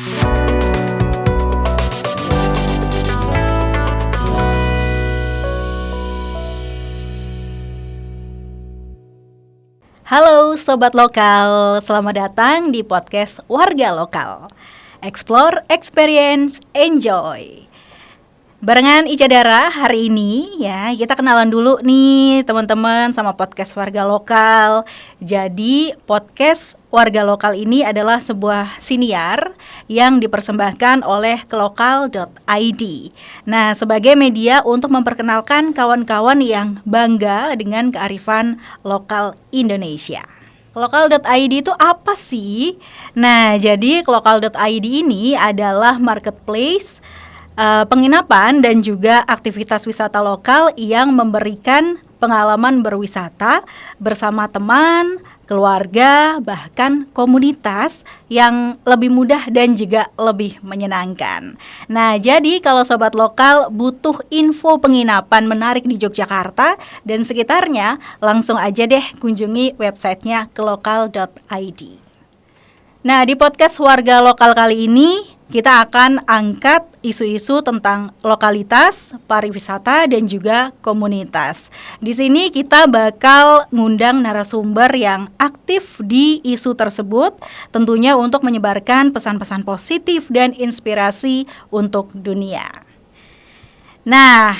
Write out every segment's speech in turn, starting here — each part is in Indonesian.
Halo Sobat Lokal, selamat datang di podcast Warga Lokal. Explore, experience, enjoy. Barengan Ica Dara hari ini ya, kita kenalan dulu nih teman-teman sama podcast Warga Lokal. Jadi podcast Warga Lokal ini adalah sebuah siniar yang dipersembahkan oleh kelokal.id. Nah, sebagai media untuk memperkenalkan kawan-kawan yang bangga dengan kearifan lokal Indonesia. Kelokal.id itu apa sih? Nah, jadi kelokal.id ini adalah marketplace penginapan dan juga aktivitas wisata lokal yang memberikan pengalaman berwisata bersama teman, keluarga, bahkan komunitas yang lebih mudah dan juga lebih menyenangkan. Nah, jadi kalau sobat lokal butuh info penginapan menarik di Yogyakarta dan sekitarnya, langsung aja deh kunjungi websitenya kelokal.id. Nah, di podcast Warga Lokal kali ini kita akan angkat isu-isu tentang lokalitas, pariwisata, dan juga komunitas. Di sini kita bakal ngundang narasumber yang aktif di isu tersebut, tentunya untuk menyebarkan pesan-pesan positif dan inspirasi untuk dunia. Nah,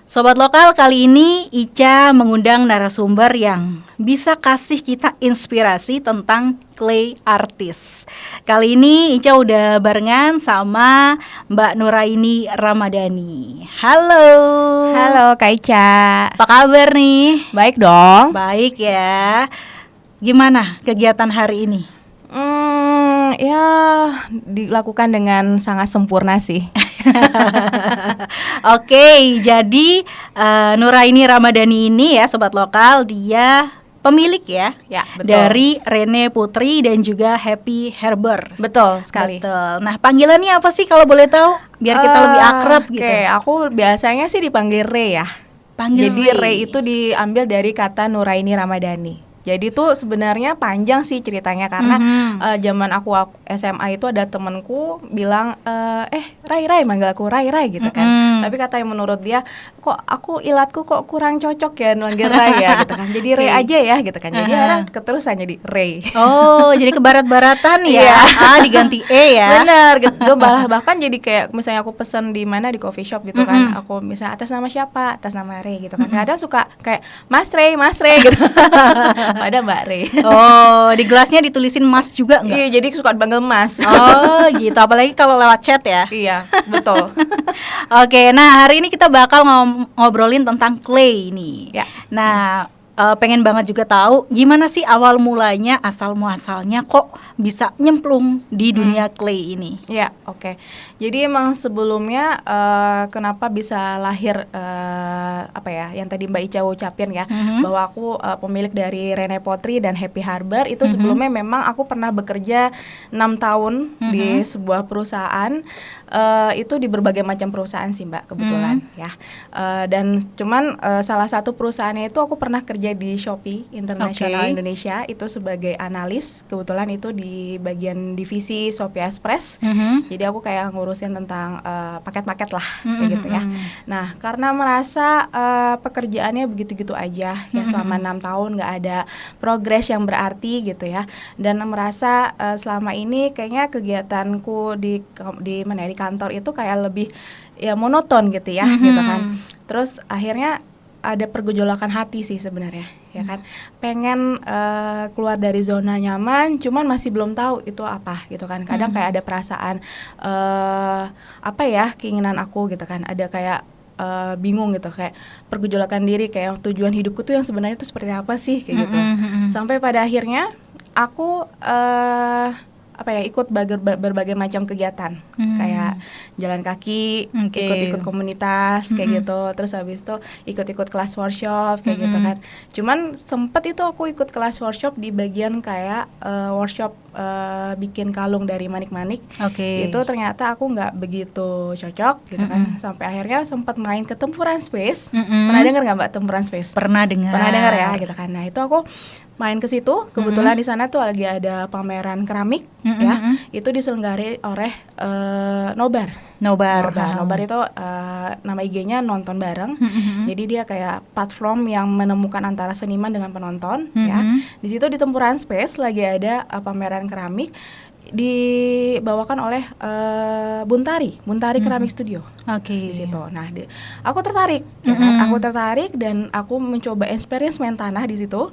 Sobat Lokal, kali ini Ica mengundang narasumber yang bisa kasih kita inspirasi tentang clay artist. Kali ini Ica udah barengan sama Mbak Nuraini Ramadhani. Halo. Halo Kak Ica. Apa kabar nih? Baik dong. Baik ya. Gimana kegiatan hari ini? Ya dilakukan dengan sangat sempurna sih. Oke, jadi Nuraini Ramadhani ini ya Sobat Lokal, dia pemilik ya, betul. Dari Rene Putri dan juga Happy Harbor. Betul sekali. Betul. Nah, panggilannya apa sih kalau boleh tahu? Biar kita lebih akrab gitu. Oke, aku biasanya sih dipanggil Re ya. Jadi Re itu diambil dari kata Nuraini Ramadhani. Jadi tuh sebenarnya panjang sih ceritanya karena zaman aku SMA itu ada temenku bilang Rai manggil aku Rai gitu kan. Tapi katanya menurut dia kok aku ilatku kok kurang cocok ya manggil Rai ya gitu kan. Jadi Rai aja ya gitu kan. Jadi orang keterusan jadi Rai. Oh, jadi kebarat-baratan ya. Diganti E ya. Bener gitu. Bahkan jadi kayak misalnya aku pesen di mana di coffee shop gitu kan. Aku misalnya atas nama siapa? Atas nama Rai gitu kan. Kadang suka kayak Mas Ray gitu. Ada Mbak Re. Oh, di gelasnya ditulisin Mas juga nggak? Iya, jadi suka dipanggil Mas. Oh, gitu. Apalagi kalau lewat chat ya. Iya, betul. Oke, nah hari ini kita bakal ngobrolin tentang clay nih. Ya. Nah, pengen banget juga tahu gimana sih awal mulanya, asal muasalnya kok bisa nyemplung di dunia clay ini. Ya, oke. Jadi emang sebelumnya kenapa bisa lahir yang tadi Mbak Ica ucapin ya, bahwa aku pemilik dari Rene Putri dan Happy Harbor itu sebelumnya memang aku pernah bekerja 6 tahun di sebuah perusahaan, itu di berbagai macam perusahaan sih Mbak kebetulan ya. Dan cuman salah satu perusahaannya itu aku pernah kerja di Shopee International Indonesia itu sebagai analis, kebetulan itu di bagian divisi Shopee Express. Jadi aku kayak ngurusin tentang paket-paket lah kayak gitu ya. Nah, karena merasa pekerjaannya begitu-gitu aja ya selama 6 tahun nggak ada progres yang berarti gitu ya. Dan merasa selama ini kayaknya kegiatanku di kantor itu kayak lebih ya monoton gitu ya gitu kan. Terus akhirnya ada pergejolakan hati sih sebenarnya ya kan, pengen keluar dari zona nyaman, cuman masih belum tahu itu apa gitu kan. Kadang kayak ada perasaan keinginan aku gitu kan, ada kayak bingung gitu, kayak pergejolakan diri, kayak tujuan hidupku tuh yang sebenarnya tuh seperti apa sih kayak gitu. Sampai pada akhirnya aku ikut berbagai macam kegiatan, kayak jalan kaki, ikut-ikut komunitas kayak gitu, terus habis itu ikut-ikut kelas workshop kayak gitu kan. Cuman sempet itu aku ikut kelas workshop di bagian kayak workshop bikin kalung dari manik-manik. Itu ternyata aku nggak begitu cocok gitu kan. Sampai akhirnya sempat main ke Tempuran Space. Pernah dengar nggak Mbak Tempuran Space? Pernah dengar ya gitu kan. Nah itu aku main ke situ. Kebetulan di sana tuh lagi ada pameran keramik ya. Itu diselenggarakan oleh Nobar. Nobar itu nama IG-nya nonton bareng. Jadi dia kayak platform yang menemukan antara seniman dengan penonton ya. Di situ di Tempuran Space lagi ada pameran keramik dibawakan oleh Buntari Keramik Studio. Oke. Di situ. Nah, aku tertarik, ya kan? Aku tertarik dan aku mencoba experience main tanah di situ.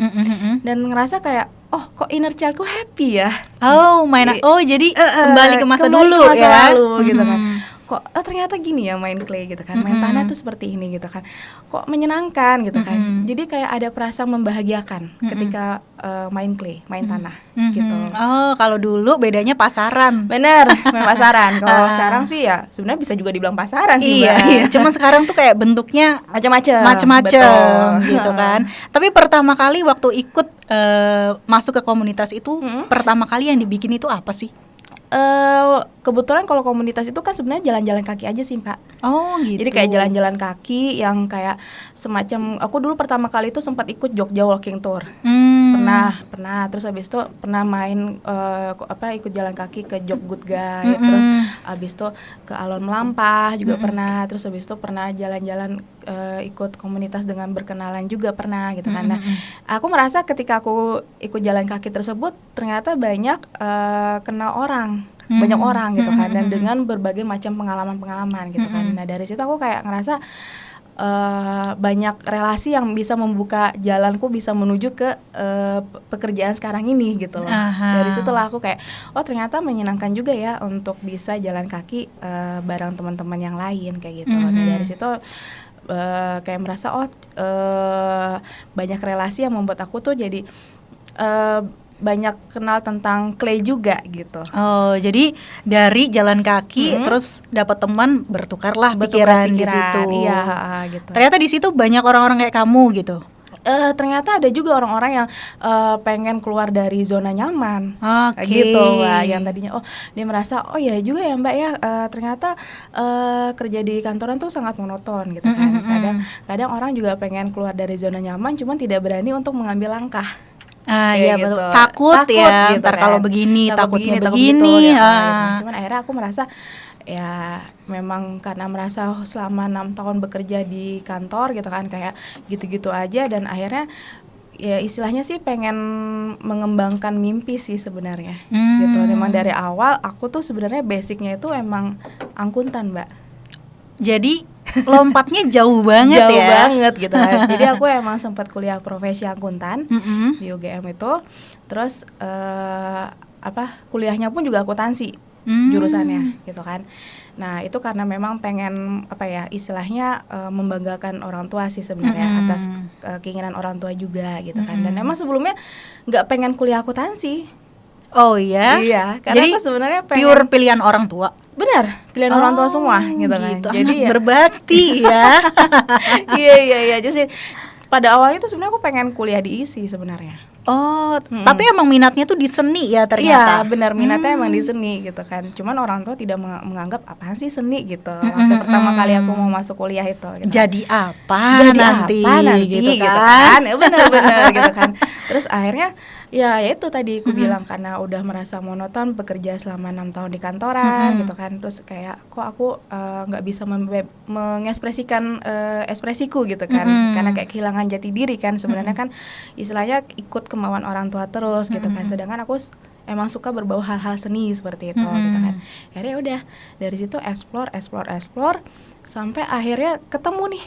Dan ngerasa kayak, oh, kok inner childku happy ya. Oh, jadi kembali ke masa dulu ke masa ya. lalu gitu kan. Kok ternyata gini ya main clay gitu kan. Main tanah tuh seperti ini gitu kan. Kok menyenangkan gitu kan. Jadi kayak ada perasaan membahagiakan ketika main clay, main tanah gitu. Oh, kalau dulu bedanya pasaran. Bener, main pasaran. Kalau sekarang sih ya sebenarnya bisa juga dibilang pasaran sih, Mbak. Iya. Cuman sekarang tuh kayak bentuknya macem-macem gitu kan. Tapi pertama kali waktu ikut masuk ke komunitas itu, pertama kali yang dibikin itu apa sih? Kebetulan kalau komunitas itu kan sebenarnya jalan-jalan kaki aja sih, Pak. Oh gitu. Jadi kayak jalan-jalan kaki yang kayak semacam, aku dulu pertama kali itu sempat ikut Jogja Walking Tour. Pernah. Terus habis itu pernah main ikut jalan kaki ke Jog Good Guide. Terus habis itu ke Alon Melampah juga pernah. Terus habis itu pernah jalan-jalan ikut komunitas dengan berkenalan juga pernah gitu kan. Nah, aku merasa ketika aku ikut jalan kaki tersebut ternyata banyak kenal orang. Banyak orang gitu kan, dan dengan berbagai macam pengalaman-pengalaman gitu kan. Nah, dari situ aku kayak ngerasa banyak relasi yang bisa membuka jalanku bisa menuju ke pekerjaan sekarang ini gitu loh. Dari situlah aku kayak, oh ternyata menyenangkan juga ya untuk bisa jalan kaki bareng teman-teman yang lain kayak gitu. Nah, dari situ kayak merasa banyak relasi yang membuat aku tuh jadi banyak kenal tentang clay juga gitu. Oh, jadi dari jalan kaki terus dapat teman, bertukarlah pikiran di situ. Iya, gitu. Ternyata di situ banyak orang-orang kayak kamu gitu. Ternyata ada juga orang-orang yang pengen keluar dari zona nyaman, gitu. Yang tadinya dia merasa ya juga ya Mbak ya, ternyata kerja di kantoran tuh sangat monoton gitu kan. Kadang orang juga pengen keluar dari zona nyaman, cuman tidak berani untuk mengambil langkah. Iya gitu. betul. Takut ya, gitu ntar kan. kalau begini, takutnya begini. Gitu. Cuman akhirnya aku merasa ya memang karena merasa selama 6 tahun bekerja di kantor gitu kan, kayak gitu-gitu aja, dan akhirnya ya istilahnya sih pengen mengembangkan mimpi sih sebenarnya. Gitu. Memang dari awal aku tuh sebenarnya basicnya itu emang angkutan, Mbak. Jadi lompatnya jauh banget jauh ya. Jauh banget gitu kan. Jadi aku emang sempat kuliah profesi angkutan di UGM itu. Terus kuliahnya pun juga akuntansi jurusannya gitu kan. Nah, itu karena memang pengen istilahnya membanggakan orang tua sih sebenarnya, atas keinginan orang tua juga gitu kan. Dan emang sebelumnya nggak pengen kuliah akuntansi. Oh iya? Iya, karena jadi aku sebenarnya pengen pure pilihan orang tua. Benar, pilihan orang tua semua gitu kan. Jadi ya berbakti ya. Iya. Jadi pada awalnya tuh sebenarnya aku pengen kuliah di ISI sebenarnya. Oh, tapi emang minatnya tuh di seni ya ternyata. Iya, benar, minatnya emang di seni gitu kan. Cuman orang tua tidak menganggap apaan sih seni gitu. Waktu pertama kali aku mau masuk kuliah itu gitu. Jadi apa nanti gitu kan. Benar gitu kan. Terus akhirnya ya itu tadi aku bilang, karena udah merasa monoton bekerja selama 6 tahun di kantoran gitu kan. Terus kayak kok aku nggak bisa mengekspresikan ekspresiku gitu kan. Karena kayak kehilangan jati diri kan. Sebenarnya kan istilahnya ikut kemauan orang tua terus gitu kan. Sedangkan aku emang suka berbau hal-hal seni seperti itu gitu kan. Akhirnya udah dari situ explore sampai akhirnya ketemu nih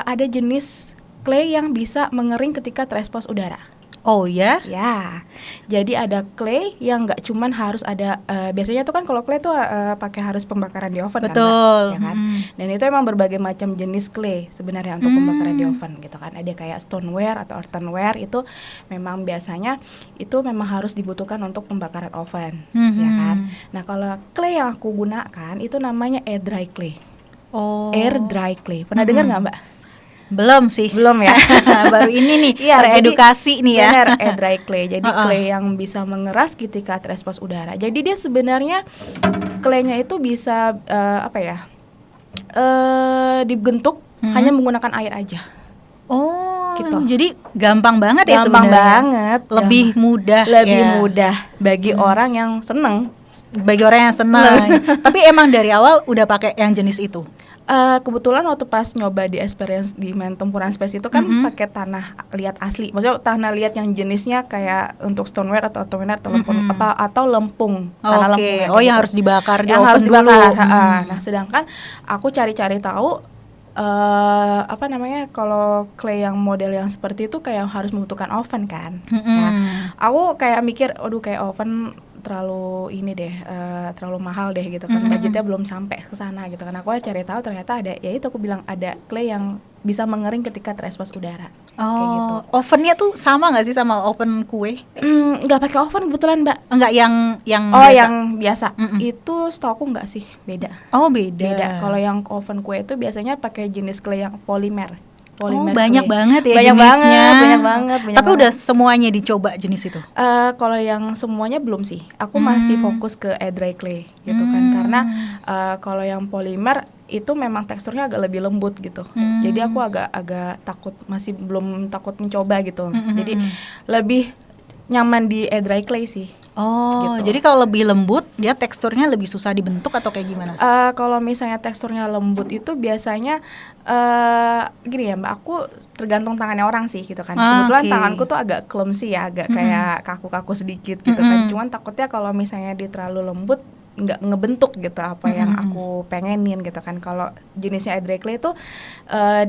ada jenis clay yang bisa mengering ketika transpose udara. Oh ya? Ya, jadi ada clay yang nggak cuman harus ada, biasanya tuh kan kalau clay tuh pakai harus pembakaran di oven. Betul. Kan, ya kan? Dan itu emang berbagai macam jenis clay sebenarnya untuk pembakaran di oven gitu kan. Ada kayak stoneware atau earthenware, itu memang biasanya itu memang harus dibutuhkan untuk pembakaran oven, ya kan. Nah kalau clay yang aku gunakan itu namanya air dry clay. Air dry clay, pernah dengar nggak Mbak? Belum sih. Belum ya. Baru ini nih teredukasi nih ya. Benar, air dry clay. Jadi clay yang bisa mengeras ketika transpose udara. Jadi dia sebenarnya claynya itu bisa dibentuk hanya menggunakan air aja. Oh, gitu. Jadi gampang banget ya Gampang sebenarnya. banget, Lebih mudah. lebih ya. mudah bagi orang yang seneng. Bagi orang yang senang. Tapi emang dari awal udah pakai yang jenis itu. Kebetulan waktu pas nyoba di experience di main tempuran space itu kan pakai tanah liat asli. Maksudnya tanah liat yang jenisnya kayak untuk stoneware atau lempung atau lempung, tanah lempung. Oh, yang harus dibakar di yang oven harus dulu. dibakar. Nah, sedangkan aku cari-cari tahu kalau clay yang model yang seperti itu kayak harus membutuhkan oven kan. Nah, aku kayak mikir, aduh kayak oven terlalu ini deh, terlalu mahal deh gitu kan, budgetnya belum sampai ke sana gitu kan. Aku cari tahu ternyata ada, ya itu aku bilang ada clay yang bisa mengering ketika terekspos udara. Kayak gitu. Ovennya tuh sama nggak sih sama oven kue? Nggak pakai oven kebetulan, Mbak. Enggak, yang Oh, biasa. yang biasa. Itu setahu nggak sih, beda. Oh, beda. Beda. Kalau yang oven kue itu biasanya pakai jenis clay yang polimer. Banyak clay. banget ya banyak jenisnya. banyak banget. Tapi udah semuanya dicoba jenis itu? Kalau yang semuanya belum sih. Aku masih fokus ke air dry clay gitu kan. Karena kalau yang polimer itu memang teksturnya agak lebih lembut gitu. Jadi aku agak takut, masih belum takut mencoba gitu. Jadi lebih nyaman di air dry clay sih. Jadi kalau lebih lembut, dia teksturnya lebih susah dibentuk atau kayak gimana? Kalau misalnya teksturnya lembut itu biasanya gini ya Mbak, aku tergantung tangannya orang sih gitu kan. Kebetulan tanganku tuh agak clumsy ya, agak kayak kaku-kaku sedikit gitu kan. Cuman takutnya kalau misalnya dia terlalu lembut nggak ngebentuk gitu apa yang aku pengenin gitu kan. Kalau jenisnya air dry clay itu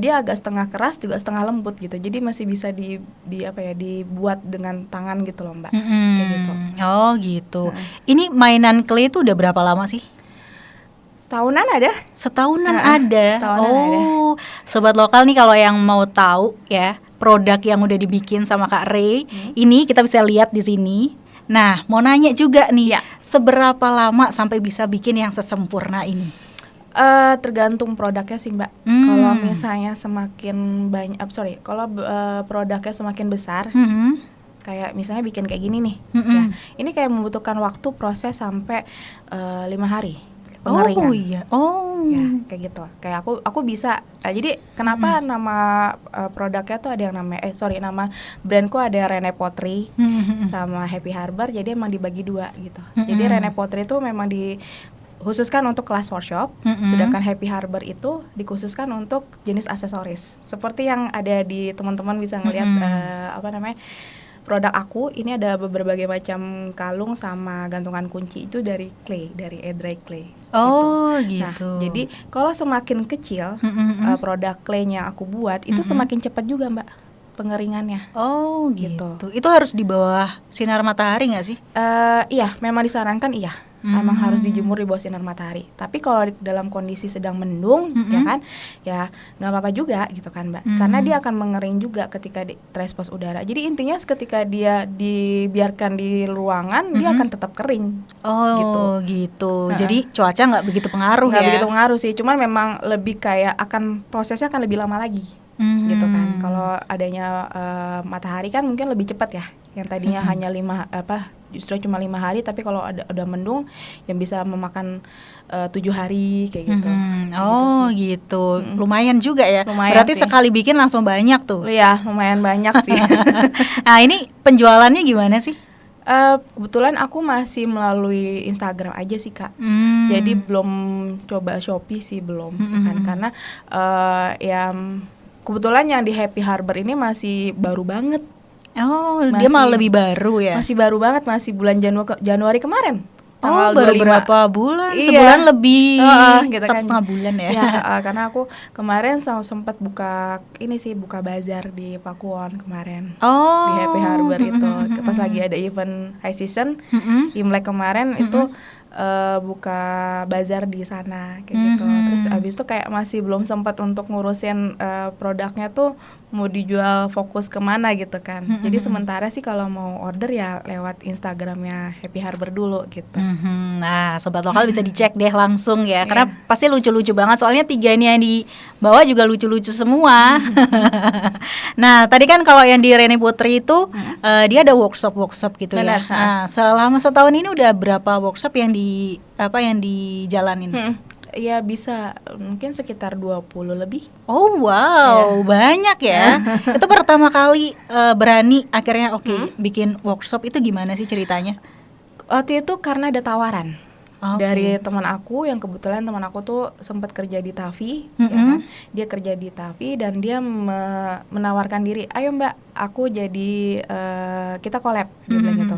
dia agak setengah keras juga setengah lembut gitu. Jadi masih bisa dibuat dengan tangan gitu loh Mbak. Kayak gitu. Oh gitu. Ini mainan clay itu udah berapa lama sih? Setahunan ada. Setahunan ada. Setahunan ada. Sobat lokal nih kalau yang mau tahu ya produk yang udah dibikin sama Kak Ray, ini kita bisa lihat di sini. Nah, mau nanya juga nih, seberapa lama sampai bisa bikin yang sesempurna ini? Tergantung produknya sih Mbak. Kalau misalnya semakin banyak, kalau produknya semakin besar, kayak misalnya bikin kayak gini nih, ya, ini kayak membutuhkan waktu proses sampai 5 hari pengeringan. Ya, kayak gitu. Kayak aku bisa. Jadi kenapa nama produknya tuh ada yang nama brandku ada Rene Pottery sama Happy Harbor. Jadi emang dibagi dua gitu. Jadi Rene Pottery itu memang dikhususkan untuk kelas workshop, sedangkan Happy Harbor itu dikhususkan untuk jenis aksesoris. Seperti yang ada di teman-teman bisa ngelihat produk aku ini ada berbagai macam kalung sama gantungan kunci itu dari clay, dari air dry clay. Gitu. Nah, jadi kalau semakin kecil produk clay-nya aku buat itu semakin cepat juga Mbak pengeringannya. Gitu. Itu harus di bawah sinar matahari nggak sih? Iya, memang disarankan iya. Memang harus dijemur di bawah sinar matahari. Tapi kalau dalam kondisi sedang mendung, ya kan, ya nggak apa-apa juga gitu kan Mbak. Karena dia akan mengering juga ketika terekspos udara. Jadi intinya ketika dia dibiarkan di ruangan, dia akan tetap kering. Gitu. Jadi cuaca nggak begitu pengaruh Nggak ya? begitu pengaruh sih. Cuman memang lebih kayak prosesnya akan lebih lama lagi. Gitu kan. Kalau adanya matahari kan mungkin lebih cepat ya. Yang tadinya hanya justru cuma 5 hari, tapi kalau udah mendung yang bisa memakan 7 hari kayak gitu. Gitu. Lumayan juga ya. Lumayan Berarti sih. sekali bikin langsung banyak tuh. Iya, lumayan banyak sih. Nah, ini penjualannya gimana sih? Kebetulan aku masih melalui Instagram aja sih Kak. Jadi belum coba Shopee sih belum kan, karena kebetulan yang di Happy Harbor ini masih baru banget. Dia malah lebih baru ya? Masih baru banget, masih bulan Januari kemarin. Baru berapa bulan? Iya. Sebulan lebih, gitu satu kan. setengah bulan ya? Karena aku kemarin sempat buka bazar di Pakuwon kemarin. Di Happy Harbor itu. Pas lagi ada event high season, Imlek kemarin itu buka bazar di sana kayak gitu. Terus abis itu kayak masih belum sempat untuk ngurusin produknya tuh mau dijual fokus kemana gitu kan. Jadi sementara sih kalau mau order ya lewat Instagramnya Happy Harbor dulu gitu. Nah, sobat lokal bisa dicek deh langsung ya, karena pasti lucu-lucu banget. Soalnya 3 ini yang di bawah juga lucu-lucu semua. Nah, tadi kan kalau yang di Rene Pottery itu dia ada workshop gitu. Benar, ya. Nah, selama setahun ini udah berapa workshop yang dijalanin? Ya bisa mungkin sekitar 20 lebih. Oh wow, banyak ya. Itu pertama kali berani akhirnya bikin workshop itu gimana sih ceritanya? Waktu itu karena ada tawaran Oke. dari teman aku, yang kebetulan teman aku tuh sempat kerja di TAFI, ya kan? Dia kerja di TAFI dan dia menawarkan diri, ayo Mbak, aku jadi kita collab, dia bilang gitu.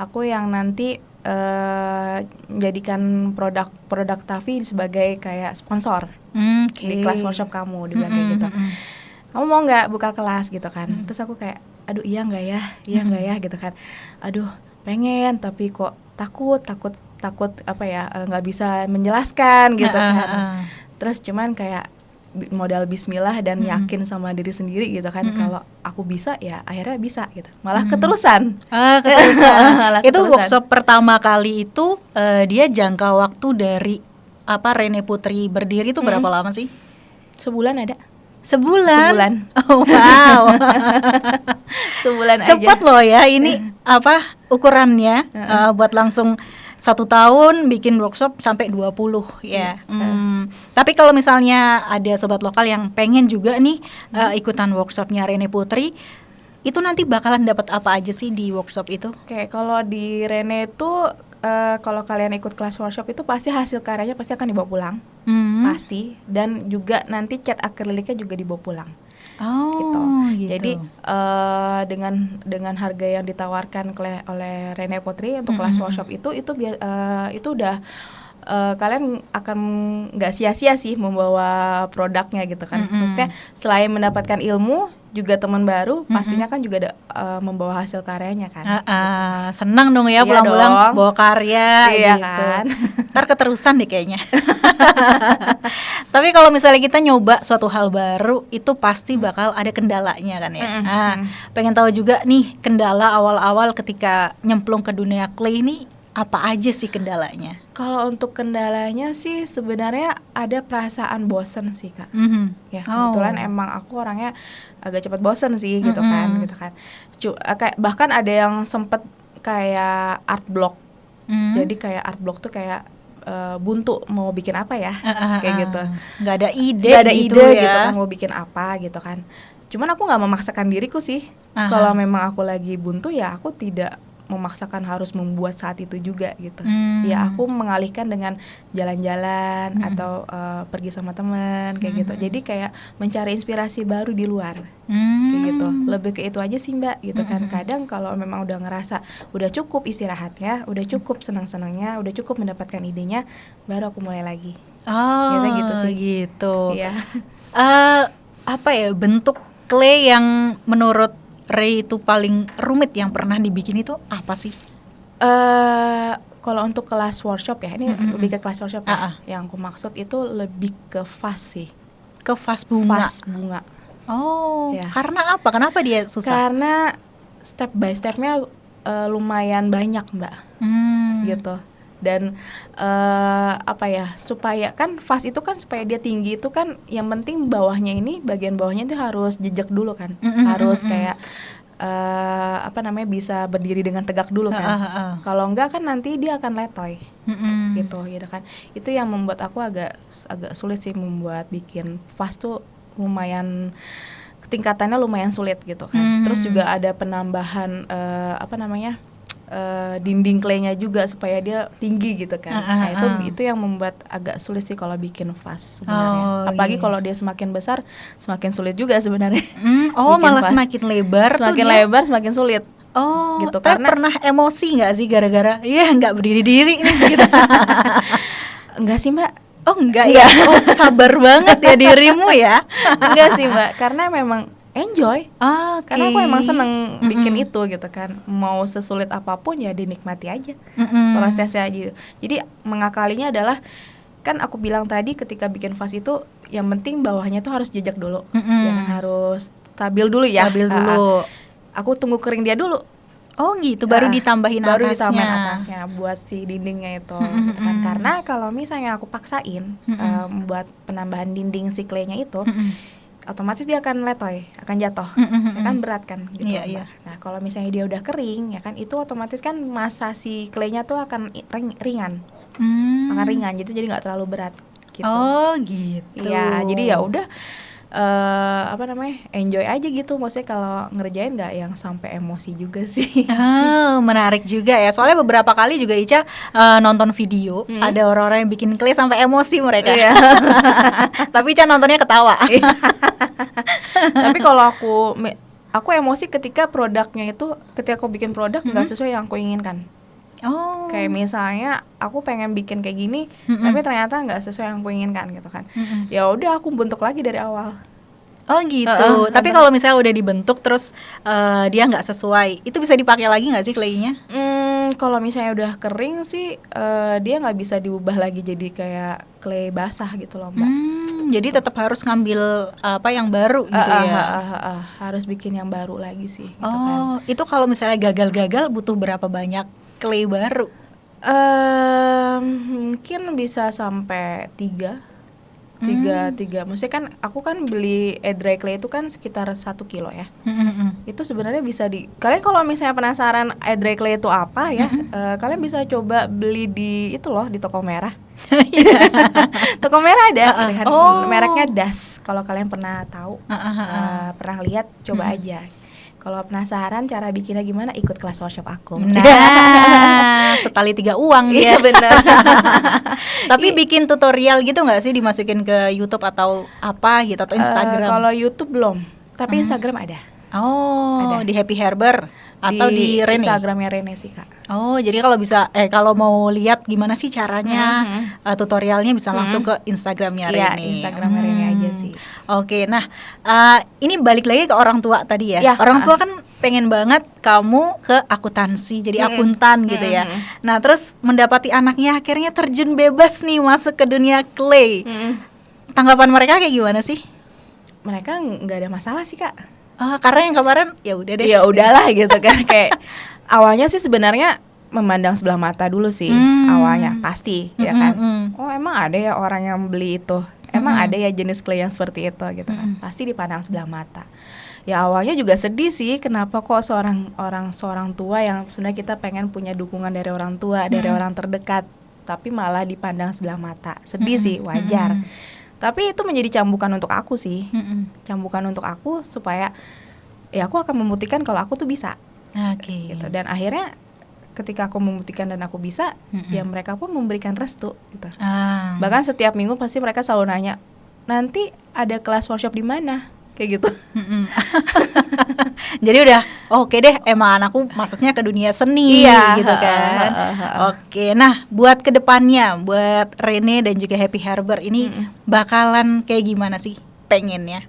Aku yang nanti menjadikan produk TAFI sebagai kayak sponsor di kelas workshop kamu, dia bilang kayak gitu. Kamu mau nggak buka kelas gitu kan? Terus aku kayak, aduh iya nggak ya gitu kan. Aduh pengen tapi kok takut apa ya, nggak bisa menjelaskan gitu kan. Terus cuman kayak modal bismillah dan yakin sama diri sendiri gitu kan, kalau aku bisa ya akhirnya bisa gitu, malah keterusan. Itu workshop pertama kali itu dia jangka waktu dari Rene Putri berdiri itu berapa lama sih? Sebulan ada. Sebulan. Oh, wow. Sebulan cepet aja loh ya ini ukurannya buat langsung 1 tahun bikin workshop sampai 20 ya. Tapi kalau misalnya ada sobat lokal yang pengen juga nih ikutan workshopnya Rene Putri, itu nanti bakalan dapat apa aja sih di workshop itu? Oke, kalau di Rene itu kalau kalian ikut kelas workshop itu pasti hasil karyanya pasti akan dibawa pulang, pasti, dan juga nanti cat akriliknya juga dibawa pulang. Gitu. Jadi dengan harga yang ditawarkan oleh Rene Putri untuk kelas workshop itu udah kalian akan nggak sia-sia sih membawa produknya gitu kan. Maksudnya selain mendapatkan ilmu, juga teman baru, pastinya kan juga ada membawa hasil karyanya kan. Gitu. Senang dong ya pulang-pulang bawa karya gitu. Kan? Ntar keterusan deh kayaknya. Tapi kalau misalnya kita nyoba suatu hal baru, itu pasti bakal ada kendalanya kan ya. Pengen tahu juga nih kendala awal-awal ketika nyemplung ke dunia clay ini apa aja sih kendalanya? Kalau untuk kendalanya sih sebenarnya ada perasaan bosen sih Kak. Ya kebetulan emang aku orangnya agak cepat bosen sih gitu kan. Kayak bahkan ada yang sempet kayak art block. Jadi kayak art block tuh kayak buntu mau bikin apa ya, kayak gitu. Nggak ada ide gitu kan, mau bikin apa gitu kan. Cuman aku nggak memaksakan diriku sih. Kalau memang aku lagi buntu ya aku tidak memaksakan harus membuat saat itu juga gitu. Ya aku mengalihkan dengan jalan-jalan atau pergi sama teman kayak gitu. Jadi kayak mencari inspirasi baru di luar kayak gitu. Lebih ke itu aja sih Mbak gitu kan. Kadang kalau memang udah ngerasa udah cukup istirahatnya, udah cukup senang-senangnya, udah cukup mendapatkan idenya, baru aku mulai lagi. Biasanya gitu sih. Gitu. Iya. Apa ya bentuk clay yang menurut Ray itu paling rumit yang pernah dibikin itu apa sih? Kalau untuk kelas workshop ya, ini lebih ke kelas workshop ya. Yang aku maksud itu lebih ke vas sih. Ke vas bunga? Vas bunga. Ya. Karena apa? Kenapa dia susah? Karena step by stepnya lumayan banyak Mbak, gitu. Dan supaya kan vas itu kan supaya dia tinggi itu kan yang penting bawahnya ini, bagian bawahnya itu harus jejak dulu kan, harus kayak bisa berdiri dengan tegak dulu kan. Kalau enggak kan nanti dia akan letoy, gitu kan. Itu yang membuat aku agak sulit sih membuat bikin vas tuh, lumayan tingkatannya lumayan sulit gitu kan. Terus juga ada penambahan dinding claynya juga supaya dia tinggi gitu kan. Itu yang membuat agak sulit sih kalau bikin vas sebenarnya. Apalagi kalau dia semakin besar semakin sulit juga sebenarnya. Malah vas semakin lebar lebar semakin sulit. Gitu. Karena pernah emosi nggak sih gara-gara nggak berdiri-diri gitu? Enggak sih Mbak. Enggak ya. Sabar banget ya dirimu ya. Enggak sih Mbak, karena memang enjoy. Karena aku emang seneng bikin itu gitu kan. Mau sesulit apapun ya dinikmati aja prosesnya aja. Jadi mengakalinya adalah, kan aku bilang tadi ketika bikin vas itu yang penting bawahnya tuh harus jejak dulu, harus stabil dulu ya. Aku tunggu kering dia dulu. Gitu, baru ditambahin atasnya buat si dindingnya itu gitu kan. Karena kalau misalnya aku paksain buat penambahan dinding si claynya itu, otomatis dia akan letoy, akan jatuh, kan berat kan gitu. Nah kalau misalnya dia udah kering ya kan, itu otomatis kan masa si claynya tuh akan ringan, akan ringan, jadi nggak terlalu berat. gitu. Oh gitu. Ya, jadi ya udah enjoy aja gitu. Maksudnya kalau ngerjain nggak yang sampai emosi juga sih. Oh, menarik juga ya. Soalnya beberapa kali juga Ica nonton video, ada orang-orang yang bikin clay sampai emosi mereka. Iya. Tapi Ica nontonnya ketawa. Tapi kalau aku emosi ketika aku bikin produk nggak sesuai yang aku inginkan. Oh. Kayak misalnya aku pengen bikin kayak gini, tapi ternyata nggak sesuai yang aku inginkan gitu kan. Ya udah aku bentuk lagi dari awal. Oh gitu. Tapi kalau misalnya udah dibentuk terus dia nggak sesuai, itu bisa dipakai lagi nggak sih claynya? Kalau misalnya udah kering sih, dia nggak bisa diubah lagi jadi kayak clay basah gitu loh, Mbak. Jadi tetap harus ngambil yang baru gitu ya. Harus bikin yang baru lagi sih. Gitu kan. Itu kalau misalnya gagal-gagal butuh berapa banyak clay baru? Mungkin bisa sampai 3. Maksudnya kan aku kan beli dry clay itu kan sekitar 1 kilo ya. Itu sebenarnya bisa kalian kalau misalnya penasaran dry clay itu apa ya, kalian bisa coba beli di itu loh, di toko merah. Toko merah ada mereknya Das. Kalau kalian pernah tahu, pernah lihat, coba aja. Kalau penasaran cara bikinnya gimana, ikut kelas workshop aku. Nah, setali 3 uang dia. Iya benar. Tapi bikin tutorial gitu nggak sih, dimasukin ke YouTube atau apa gitu, atau Instagram? Kalau YouTube belum, tapi Instagram ada. Oh, ada. Di Happy Harbor atau di Rene? Instagramnya Rene sih, Kak. Oh, jadi kalau bisa kalau mau lihat gimana sih caranya, tutorialnya bisa langsung ke Instagramnya Rene. Iya, Instagramnya Rene aja sih. Oke, nah ini balik lagi ke orang tua tadi ya. Orang tua kan pengen banget kamu ke akuntansi, jadi akuntan gitu ya. Nah, terus mendapati anaknya akhirnya terjun bebas nih masuk ke dunia clay. Tanggapan mereka kayak gimana sih? Mereka nggak ada masalah sih, Kak. Karena yang kemarin ya udah deh. Ya udahlah gitu kan. Kayak awalnya sih sebenarnya memandang sebelah mata dulu sih awalnya pasti ya kan. Oh emang ada ya orang yang beli itu, emang ada ya jenis clay yang seperti itu gitu kan. Pasti dipandang sebelah mata. Ya awalnya juga sedih sih, kenapa kok seorang tua yang sebenarnya kita pengen punya dukungan dari orang tua, dari orang terdekat, tapi malah dipandang sebelah mata. Sedih sih, wajar. Tapi itu menjadi cambukan untuk aku sih, cambukan untuk aku supaya ya aku akan membuktikan kalau aku tuh bisa. Gitu. Dan akhirnya ketika aku membuktikan dan aku bisa, ya mereka pun memberikan restu gitu. Bahkan setiap minggu pasti mereka selalu nanya, nanti ada kelas workshop di mana? Kayak gitu. Jadi udah oke deh, emang anakku masuknya ke dunia seni gitu kan. Oke, nah buat kedepannya, buat Rene dan juga Happy Harbor ini bakalan kayak gimana sih pengennya?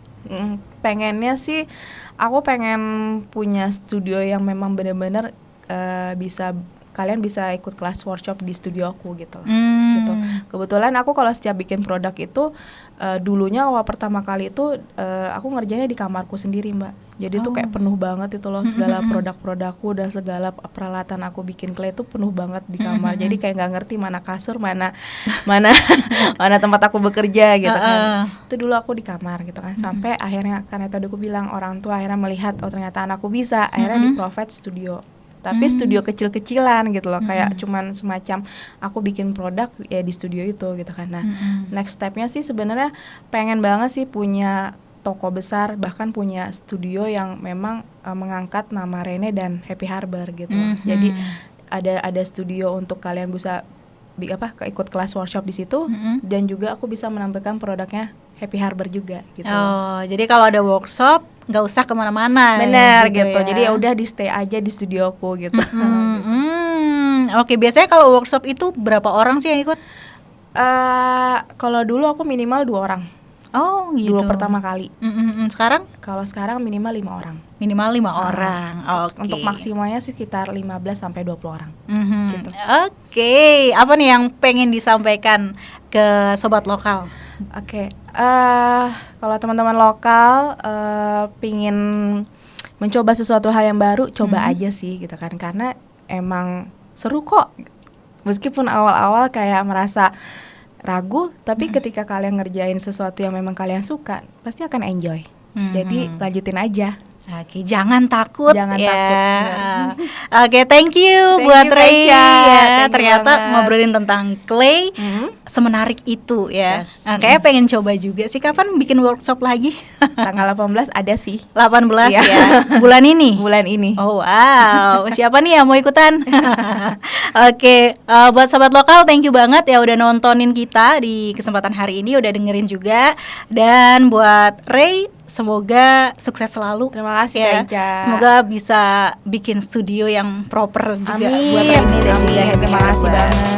Pengennya sih aku pengen punya studio yang memang benar-benar kalian bisa ikut kelas workshop di studio aku gitu. Gitu. Kebetulan aku kalau setiap bikin produk itu dulunya awal pertama kali itu aku ngerjainnya di kamarku sendiri, Mbak. Jadi tuh kayak penuh banget itu loh, segala produk-produkku dan segala peralatan aku bikin clay itu penuh banget di kamar. Jadi kayak nggak ngerti mana kasur, mana tempat aku bekerja gitu kan. Itu dulu aku di kamar gitu kan. Sampai akhirnya karena tadi aku bilang orang tua akhirnya melihat oh ternyata anakku bisa, akhirnya di provide studio. Tapi studio kecil-kecilan gitu loh, kayak cuman semacam aku bikin produk ya di studio itu gitu kan. Nah, next stepnya sih sebenarnya pengen banget sih punya toko besar, bahkan punya studio yang memang mengangkat nama Rene dan Happy Harbor gitu. Jadi ada studio untuk kalian bisa ikut kelas workshop di situ, dan juga aku bisa menampilkan produknya Happy Harbor juga gitu. Oh, jadi kalau ada workshop nggak usah kemana-mana. Bener gitu. Ya. Jadi ya udah di stay aja di studioku gitu. Oke, biasanya kalau workshop itu berapa orang sih yang ikut? Kalau dulu aku minimal 2 orang. Oh gitu. Dulu pertama kali. Sekarang? Kalau sekarang minimal 5 orang. Minimal 5 orang. Oke. Untuk maksimalnya sih sekitar 15 sampai 20 orang. Gitu. Oke. Apa nih yang pengen disampaikan ke sobat lokal? Oke. Kalau teman-teman lokal pingin mencoba sesuatu hal yang baru, coba aja sih gitu kan. Karena emang seru kok. Meskipun awal-awal kayak merasa ragu, tapi ketika kalian ngerjain sesuatu yang memang kalian suka, pasti akan enjoy. Jadi lanjutin aja. Oke, jangan takut Jangan ya. takut, benar. Oke, thank you Thank buat you, Kak Ray Ica. ya. Thank you Ternyata banget. ngobrolin tentang clay Mhm. semenarik itu ya. Yes. Nah, kayaknya pengen coba juga sih. Kapan bikin workshop lagi? Tanggal 18 ada sih 18 Iya. ya. Bulan ini. bulan ini. Oh wow, siapa nih yang mau ikutan? Oke, buat sobat lokal, thank you banget ya udah nontonin kita di kesempatan hari ini, udah dengerin juga. Dan buat Ray, semoga sukses selalu. Terima kasih, ya. Kak Ica. Semoga bisa bikin studio yang proper juga Amin. buat Ray ini dan juga Amin. Happy Terima kasih Harbor. banget.